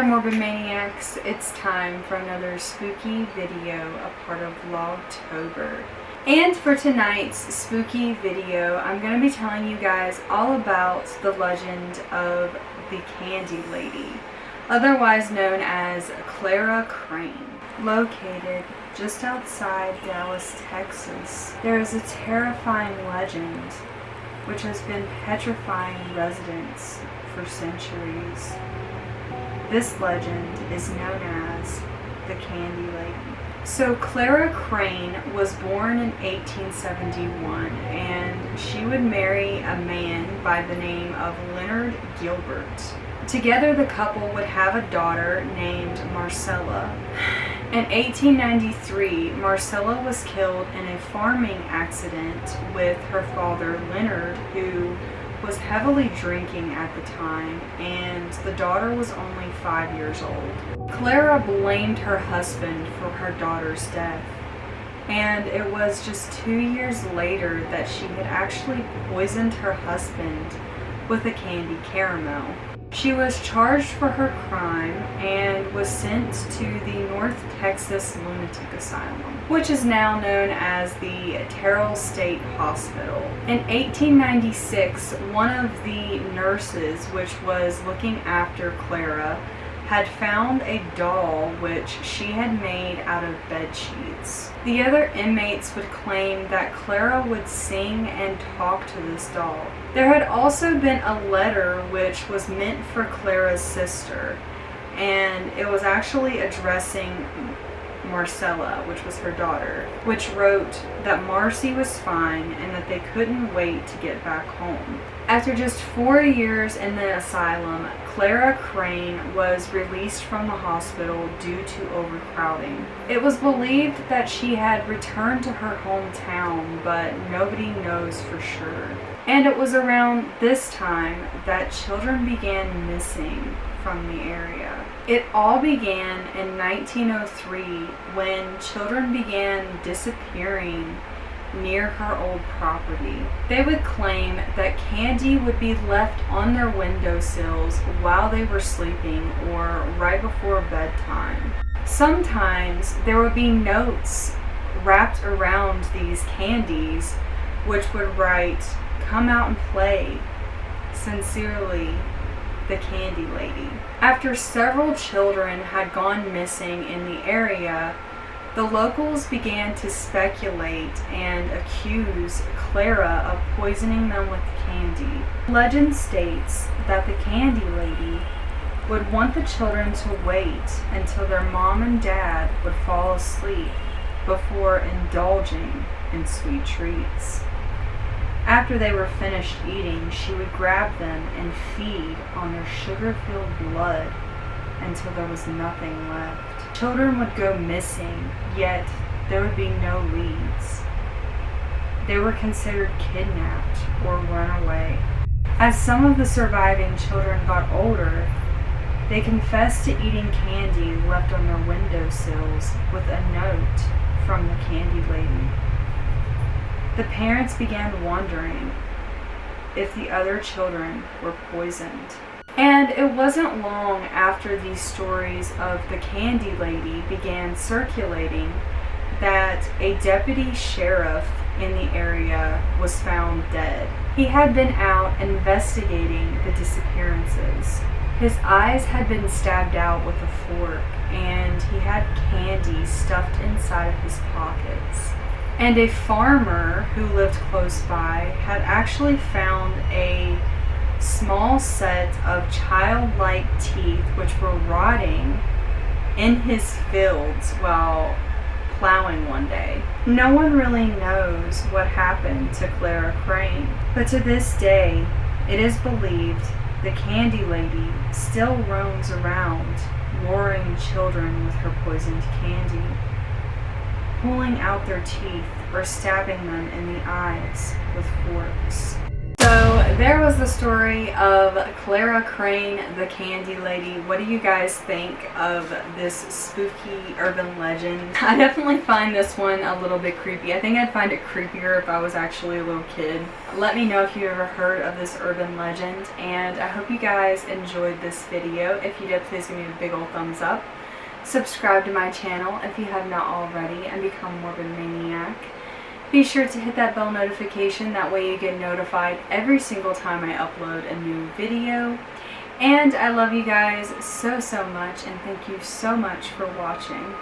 Morbid Maniacs, it's time for another spooky video, a part of Vlogtober. And for tonight's spooky video, I'm going to be telling you guys all about the legend of the Candy Lady, otherwise known as Clara Crane. Located just outside Dallas, Texas, there is a terrifying legend which has been petrifying residents for centuries. This legend is known as the Candy Lady. So Clara Crane was born in 1871, and she would marry a man by the name of Leonard Gilbert. Together the couple would have a daughter named Marcella. In 1893, Marcella was killed in a farming accident with her father Leonard, who was heavily drinking at the time, and the daughter was only 5 years old. Clara blamed her husband for her daughter's death, and it was just 2 years later that she had actually poisoned her husband with a candy caramel. She was charged for her crime and was sent to the North Texas Lunatic Asylum, which is now known as the Terrell State Hospital. In 1896, one of the nurses which was looking after Clara had found a doll which she had made out of bed sheets. The other inmates would claim that Clara would sing and talk to this doll. There had also been a letter which was meant for Clara's sister, and it was actually addressing Marcella, which was her daughter, which wrote that Marcy was fine and that they couldn't wait to get back home. After just 4 years in the asylum, Clara Crane was released from the hospital due to overcrowding. It was believed that she had returned to her hometown, but nobody knows for sure. And it was around this time that children began missing from the area. It all began in 1903 when children began disappearing near her old property. They would claim that candy would be left on their windowsills while they were sleeping or right before bedtime. Sometimes there would be notes wrapped around these candies which would write, "Come out and play. Sincerely, the Candy Lady." After several children had gone missing in the area, the locals began to speculate and accuse Clara of poisoning them with candy. Legend states that the Candy Lady would want the children to wait until their mom and dad would fall asleep before indulging in sweet treats. After they were finished eating, she would grab them and feed on their sugar-filled blood until there was nothing left. Children would go missing, yet there would be no leads. They were considered kidnapped or run away. As some of the surviving children got older, they confessed to eating candy left on their windowsills with a note from the Candy Lady. The parents began wondering if the other children were poisoned. And it wasn't long after these stories of the Candy Lady began circulating that a deputy sheriff in the area was found dead. He had been out investigating the disappearances. His eyes had been stabbed out with a fork, and he had candy stuffed inside of his pockets. And a farmer who lived close by had actually found a small set of childlike teeth which were rotting in his fields while plowing one day. No one really knows what happened to Clara Crane, but to this day, it is believed the Candy Lady still roams around, luring children with her poisoned candy, pulling out their teeth or stabbing them in the eyes with forks. So there was the story of Clara Crane, the Candy Lady. What do you guys think of this spooky urban legend? I definitely find this one a little bit creepy. I think I'd find it creepier if I was actually a little kid. Let me know if you ever heard of this urban legend, and I hope you guys enjoyed this video. If you did, please give me a big old thumbs up. Subscribe to my channel if you have not already and become Morbid Maniac. Be sure to hit that bell notification, that way you get notified every single time I upload a new video. And I love you guys so much, and thank you so much for watching.